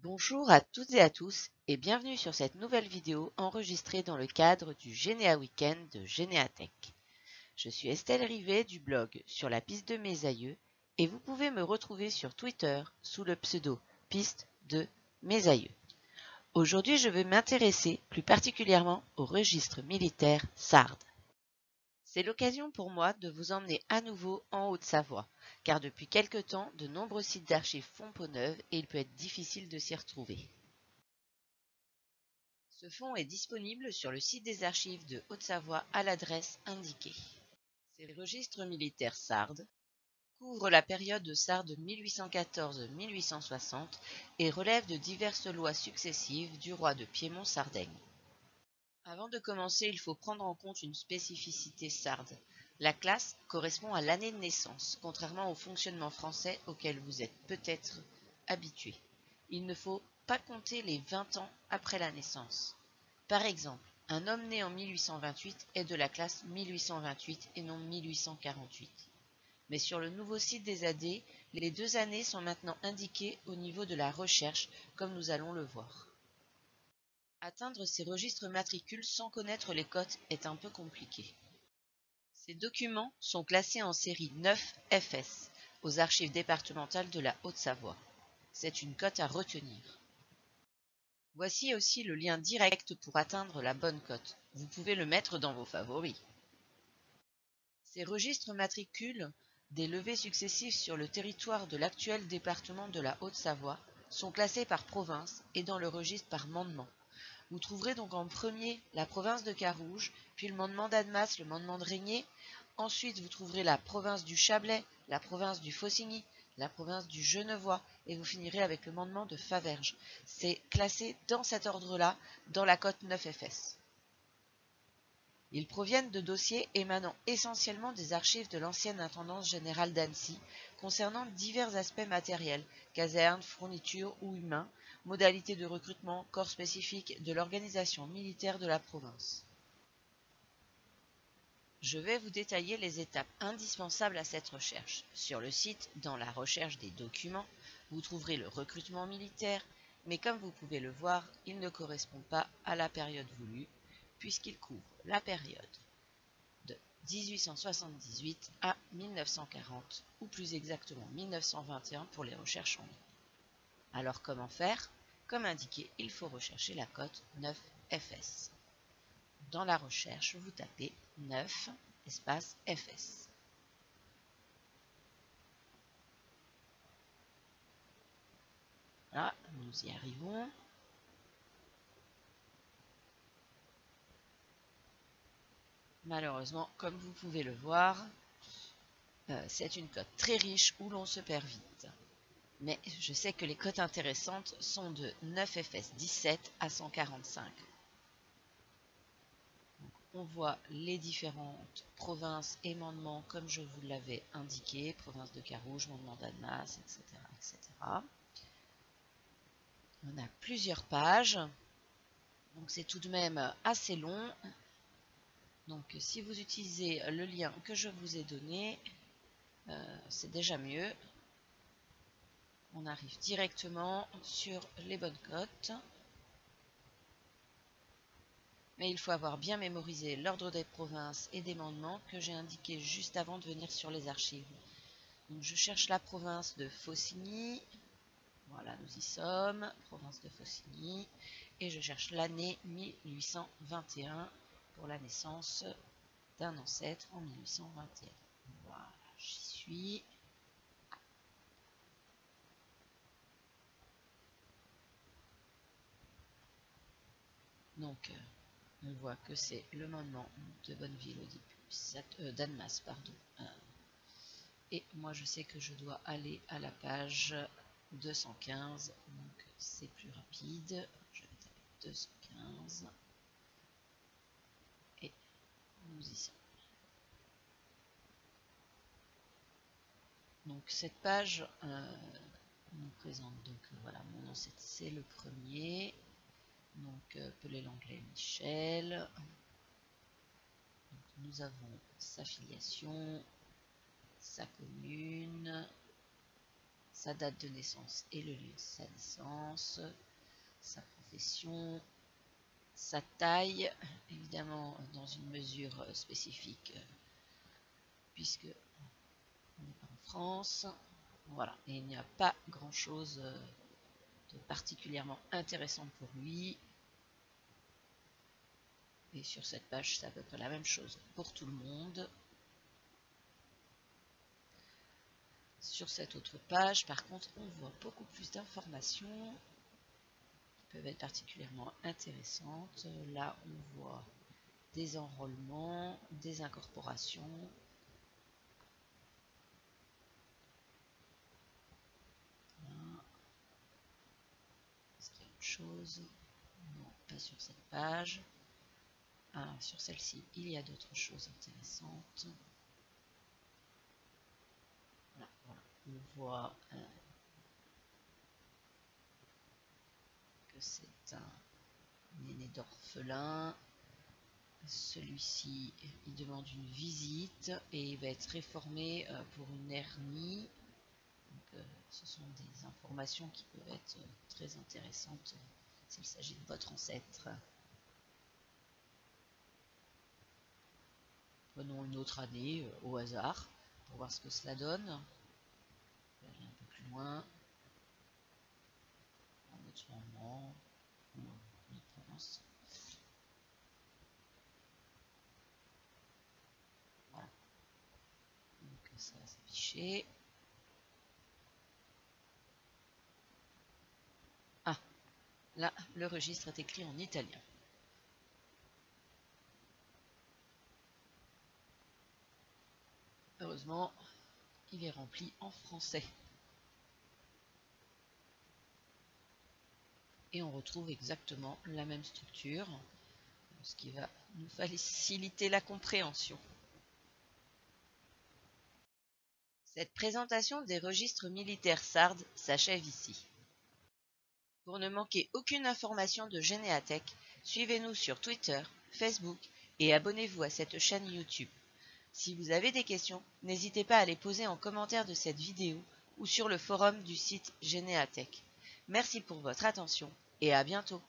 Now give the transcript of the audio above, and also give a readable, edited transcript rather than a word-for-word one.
Bonjour à toutes et à tous et bienvenue sur cette nouvelle vidéo enregistrée dans le cadre du Généa Weekend de Généatech. Je suis Estelle Rivet du blog Sur la piste de mes aïeux et vous pouvez me retrouver sur Twitter sous le pseudo Piste de mes aïeux. Aujourd'hui, je vais m'intéresser plus particulièrement au registre militaire Sardes. C'est l'occasion pour moi de vous emmener à nouveau en Haute-Savoie, car depuis quelque temps, de nombreux sites d'archives font peau neuve et il peut être difficile de s'y retrouver. Ce fonds est disponible sur le site des archives de Haute-Savoie à l'adresse indiquée. Ces registres militaires sardes couvrent la période de Sardes 1814-1860 et relèvent de diverses lois successives du roi de Piémont-Sardaigne. Avant de commencer, il faut prendre en compte une spécificité sarde. La classe correspond à l'année de naissance, contrairement au fonctionnement français auquel vous êtes peut-être habitué. Il ne faut pas compter les 20 ans après la naissance. Par exemple, un homme né en 1828 est de la classe 1828 et non 1848. Mais sur le nouveau site des AD, les deux années sont maintenant indiquées au niveau de la recherche, comme nous allons le voir. Atteindre ces registres matricules sans connaître les cotes est un peu compliqué. Ces documents sont classés en série 9FS aux archives départementales de la Haute-Savoie. C'est une cote à retenir. Voici aussi le lien direct pour atteindre la bonne cote. Vous pouvez le mettre dans vos favoris. Ces registres matricules des levées successives sur le territoire de l'actuel département de la Haute-Savoie sont classés par province et dans le registre par mandement. Vous trouverez donc en premier la province de Carouge, puis le mandement d'Annemasse, le mandement de Régnier. Ensuite, vous trouverez la province du Chablais, la province du Faucigny, la province du Genevois, et vous finirez avec le mandement de Faverges. C'est classé dans cet ordre-là, dans la cote 9FS. Ils proviennent de dossiers émanant essentiellement des archives de l'ancienne intendance générale d'Annecy, concernant divers aspects matériels, casernes, fournitures ou humains, modalités de recrutement, corps spécifiques de l'organisation militaire de la province. Je vais vous détailler les étapes indispensables à cette recherche. Sur le site, dans la recherche des documents, vous trouverez le recrutement militaire, mais comme vous pouvez le voir, il ne correspond pas à la période voulue, puisqu'il couvre la période de 1878 à 1940, ou plus exactement 1921 pour les recherches en ligne. Alors comment faire? Comme indiqué, il faut rechercher la cote 9FS. Dans la recherche, vous tapez 9 espace FS. Là, nous y arrivons. Malheureusement, comme vous pouvez le voir, c'est une cote très riche où l'on se perd vite. Mais je sais que les cotes intéressantes sont de 9FS 17 à 145. On voit les différentes provinces et mandements comme je vous l'avais indiqué, province de Carouge, mandement d'Annemasse, etc., etc. On a plusieurs pages, donc c'est tout de même assez long. Donc si vous utilisez le lien que je vous ai donné, c'est déjà mieux. On arrive directement sur les bonnes cotes. Mais il faut avoir bien mémorisé l'ordre des provinces et des mandements que j'ai indiqué juste avant de venir sur les archives. Donc je cherche la province de Faucigny. Voilà, nous y sommes, province de Faucigny. Et je cherche l'année 1821 pour la naissance d'un ancêtre en 1821. Voilà, j'y suis. Donc, on voit que c'est le mandement de Bonneville au début, d'Annemasse, pardon. Et moi, je sais que je dois aller à la page 215, donc c'est plus rapide. Je vais taper 215 et nous y sommes. Donc cette page nous présente donc voilà, mon nom c'est le premier, donc Pelé l'anglais Michel. Donc, nous avons sa filiation, sa commune, sa date de naissance et le lieu de sa naissance, sa profession, sa taille, évidemment dans une mesure spécifique, puisque on n'est pas en France. Voilà, et il n'y a pas grand-chose de particulièrement intéressant pour lui. Et sur cette page, c'est à peu près la même chose pour tout le monde. Sur cette autre page, par contre, on voit beaucoup plus d'informations qui peuvent être particulièrement intéressantes. Là, on voit des enrôlements, des incorporations. Voilà. Est-ce qu'il y a autre chose? Non, pas sur cette page. Ah, sur celle-ci, il y a d'autres choses intéressantes. Là, voilà. On voit que c'est un aîné d'orphelin. Celui-ci, il demande une visite et il va être réformé pour une hernie. Donc, ce sont des informations qui peuvent être très intéressantes s'il s'agit de votre ancêtre. Prenons une autre année au hasard pour voir ce que cela donne. On va aller un peu plus loin. Un autre moment. On pense. Voilà. Donc ça va s'afficher. Ah, là, le registre est écrit en italien. Heureusement, il est rempli en français. Et on retrouve exactement la même structure, ce qui va nous faciliter la compréhension. Cette présentation des registres militaires sardes s'achève ici. Pour ne manquer aucune information de Généatech, suivez-nous sur Twitter, Facebook et abonnez-vous à cette chaîne YouTube. Si vous avez des questions, n'hésitez pas à les poser en commentaire de cette vidéo ou sur le forum du site Généatech. Merci pour votre attention et à bientôt.